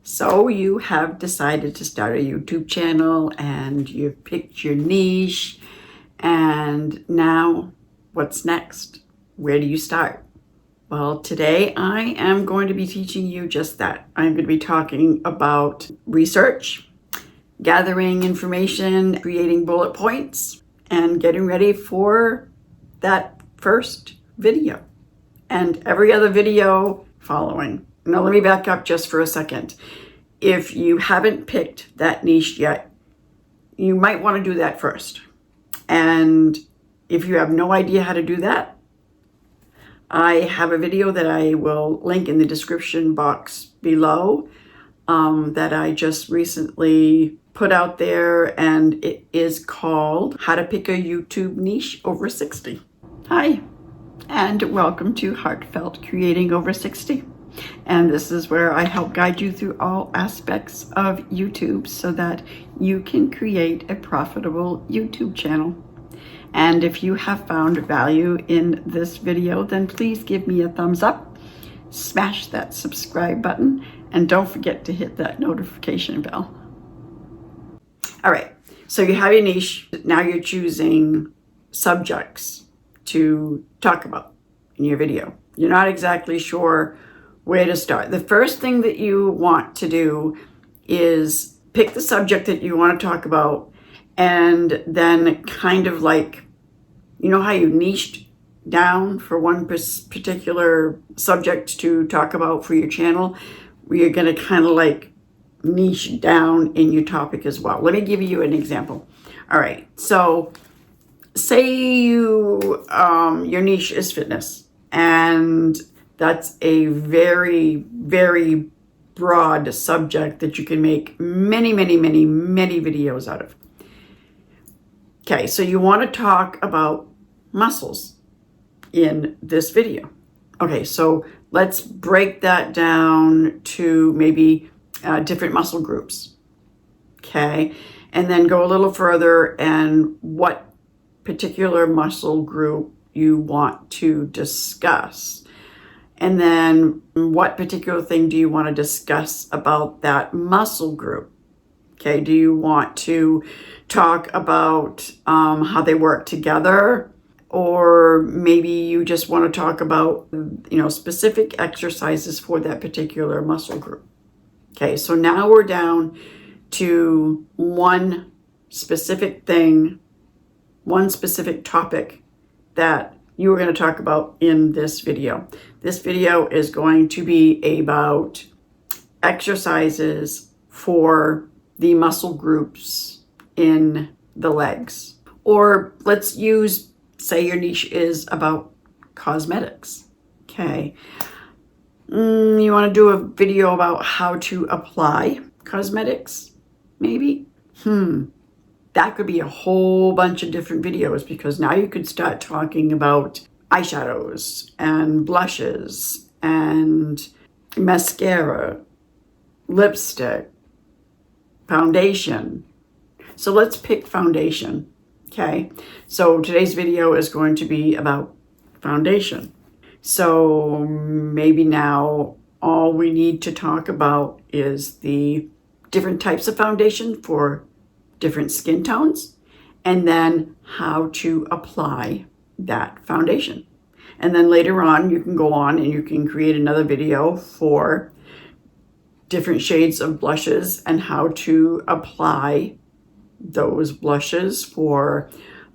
So you have decided to start a YouTube channel and you've picked your niche, and now what's next? Where do you start? Well, today I am going to be teaching you just that. I'm going to be talking about research, gathering information, creating bullet points, and getting ready for that first video and every other video following. Now, let me back up just for a second. If you haven't picked that niche yet, you might want to do that first. And if you have no idea how to do that, I have a video that I will link in the description box below that I just recently put out there, and it is called How to Pick a YouTube Niche Over 60. Hi, and welcome to Heartfelt Creating Over 60. And this is where I help guide you through all aspects of YouTube so that you can create a profitable YouTube channel. And if you have found value in this video, then please give me a thumbs up, smash that subscribe button, and don't forget to hit that notification bell. All right, so you have your niche. Now you're choosing subjects to talk about in your video. You're not exactly sure where to start. The first thing that you want to do is pick the subject that you want to talk about, and then kind of like, you know how you niched down for one particular subject to talk about for your channel? You're going to kind of like niche down in your topic as well. Let me give you an example. All right, so say you your niche is fitness, and that's a very, very broad subject that you can make many videos out of. Okay, so you want to talk about muscles in this video. Okay, so let's break that down to maybe different muscle groups. Okay, and then go a little further and what particular muscle group you want to discuss. And then what particular thing do you want to discuss about that muscle group? Okay, do you want to talk about how they work together? Or maybe you just want to talk about, specific exercises for that particular muscle group. Okay, so now we're down to one specific thing, one specific topic that you are going to talk about in this video. This video is going to be about exercises for the muscle groups in the legs. Or let's use, say your niche is about cosmetics. Okay. You want to do a video about how to apply cosmetics, maybe? That could be a whole bunch of different videos, because now you could start talking about eyeshadows and blushes and mascara, lipstick, foundation. So let's pick foundation, okay? So today's video is going to be about foundation. So maybe now all we need to talk about is the different types of foundation for different skin tones, and then how to apply that foundation. And then later on, you can go on and you can create another video for different shades of blushes and how to apply those blushes for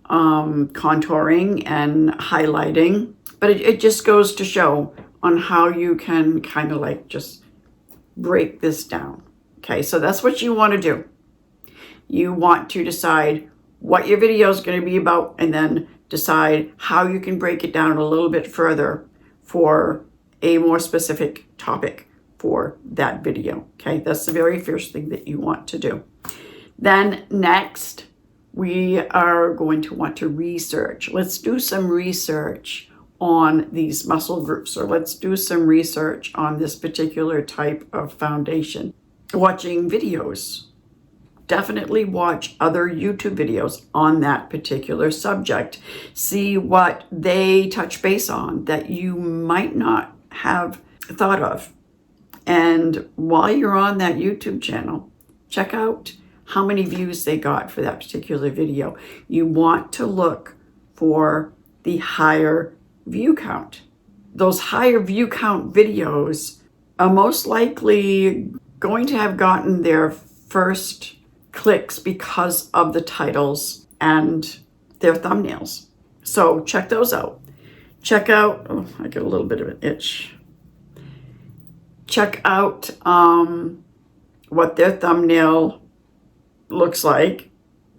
contouring and highlighting. But it just goes to show on how you can kind of like just break this down. Okay, so that's what you want to do. You want to decide what your video is going to be about, and then decide how you can break it down a little bit further for a more specific topic for that video. Okay, that's the very first thing that you want to do. Then next, we are going to want to research. Let's do some research on these muscle groups, or let's do some research on this particular type of foundation. Watching videos. Definitely watch other YouTube videos on that particular subject. See what they touch base on that you might not have thought of. And while you're on that YouTube channel, check out how many views they got for that particular video. You want to look for the higher view count. Those higher view count videos are most likely going to have gotten their first clicks because of the titles and their thumbnails. So check those out. Check out, oh, I get a little bit of an itch. Check out what their thumbnail looks like,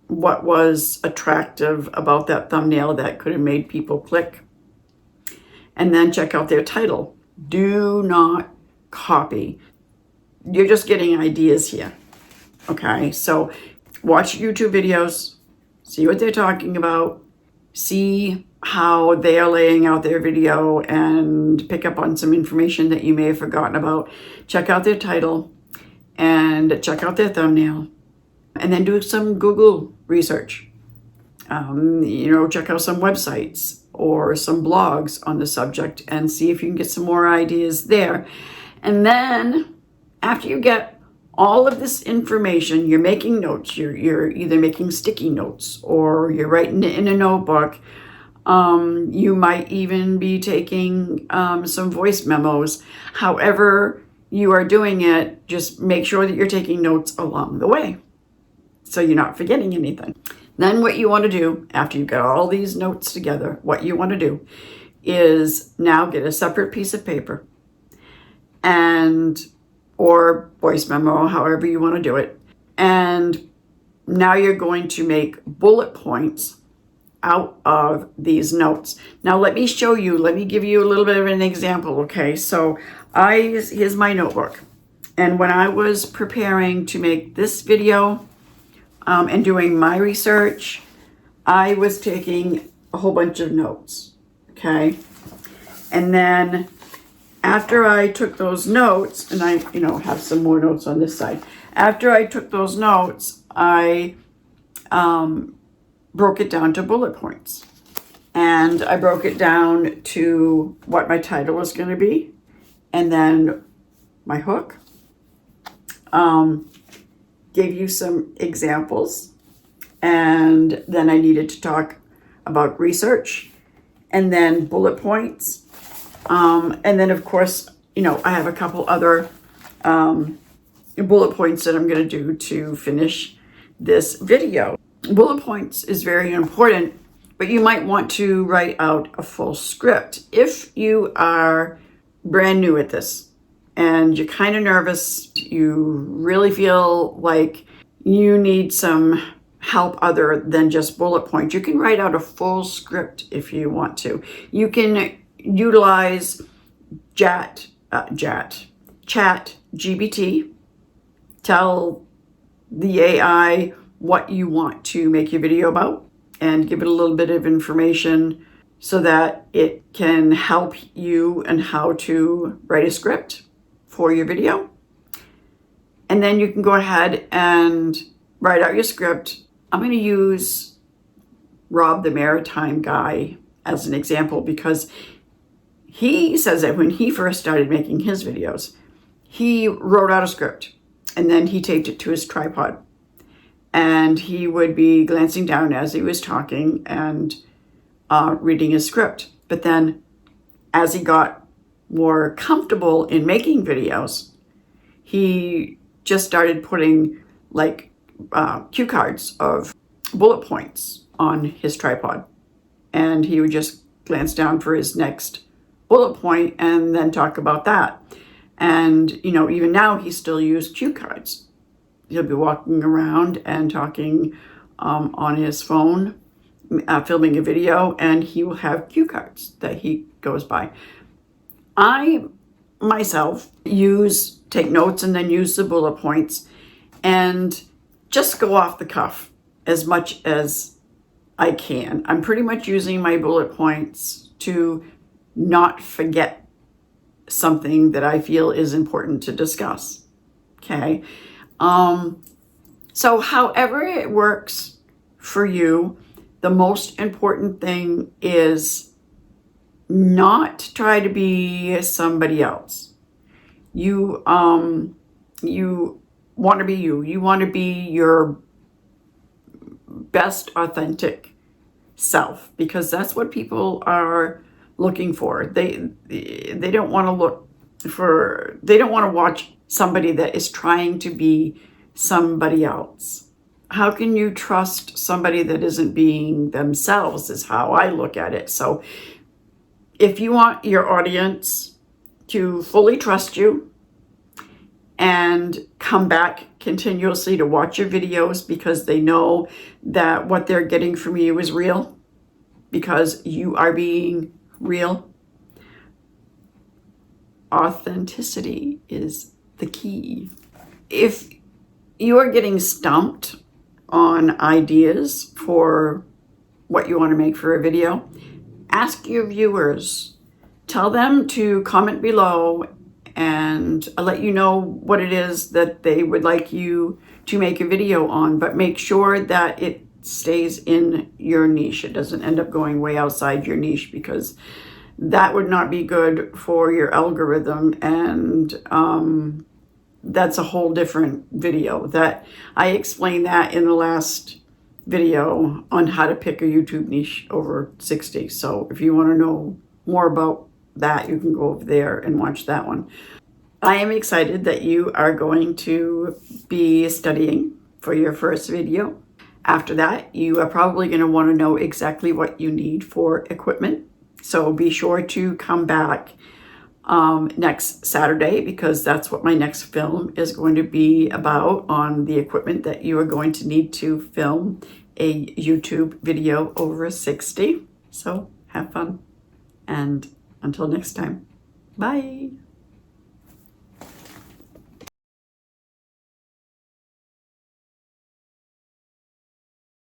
what was attractive about that thumbnail that could have made people click, and then check out their title. Do not copy. You're just getting ideas here. Okay, so watch YouTube videos, see what they're talking about, see how they are laying out their video, and pick up on some information that you may have forgotten about. Check out their title and check out their thumbnail, and then do some Google research. Check out some websites or some blogs on the subject and see if you can get some more ideas there. And then after you get all of this information, you're making notes. You're either making sticky notes or you're writing it in a notebook. You might even be taking some voice memos. However you are doing it, just make sure that you're taking notes along the way so you're not forgetting anything. Then what you want to do, after you've got all these notes together, what you want to do is now get a separate piece of paper or voice memo, however you want to do it. And now you're going to make bullet points out of these notes. Now let me give you a little bit of an example, okay? So here's my notebook. And when I was preparing to make this video and doing my research, I was taking a whole bunch of notes, okay? And then after I took those notes, and I have some more notes on this side. After I took those notes, I broke it down to bullet points. And I broke it down to what my title was going to be, and then my hook. Gave you some examples, and then I needed to talk about research, and then bullet points. And then, of course, I have a couple other bullet points that I'm going to do to finish this video. Bullet points is very important, but you might want to write out a full script. If you are brand new at this and you're kind of nervous, you really feel like you need some help other than just bullet points, you can write out a full script if you want to. You can utilize Chat GBT. Tell the AI what you want to make your video about and give it a little bit of information so that it can help you and how to write a script for your video. And then you can go ahead and write out your script. I'm going to use Rob the Maritime Guy as an example because he says that when he first started making his videos, he wrote out a script and then he taped it to his tripod. And he would be glancing down as he was talking and reading his script. But then as he got more comfortable in making videos, he just started putting cue cards of bullet points on his tripod. And he would just glance down for his next bullet point and then talk about that. And, even now he still uses cue cards. He'll be walking around and talking on his phone, filming a video, and he will have cue cards that he goes by. I, myself, take notes and then use the bullet points and just go off the cuff as much as I can. I'm pretty much using my bullet points to not forget something that I feel is important to discuss. Okay. So however it works for you, the most important thing is not try to be somebody else. You you want to be you. You want to be your best authentic self, because that's what people are looking for. They don't want to they don't want to watch somebody that is trying to be somebody else. How can you trust somebody that isn't being themselves, is how I look at it. So if you want your audience to fully trust you and come back continuously to watch your videos because they know that what they're getting from you is real, because you are being real, authenticity is the key. If you are getting stumped on ideas for what you want to make for a video, ask your viewers. Tell them to comment below and I'll let you know what it is that they would like you to make a video on, but make sure that it stays in your niche. It doesn't end up going way outside your niche, because that would not be good for your algorithm, and that's a whole different video. That I explained that in the last video on how to pick a YouTube niche over 60. So if you want to know more about that, you can go over there and watch that one. I am excited that you are going to be studying for your first video. After that, you are probably going to want to know exactly what you need for equipment. So be sure to come back next Saturday, because that's what my next film is going to be about, on the equipment that you are going to need to film a YouTube video over 60. So have fun, and until next time, bye.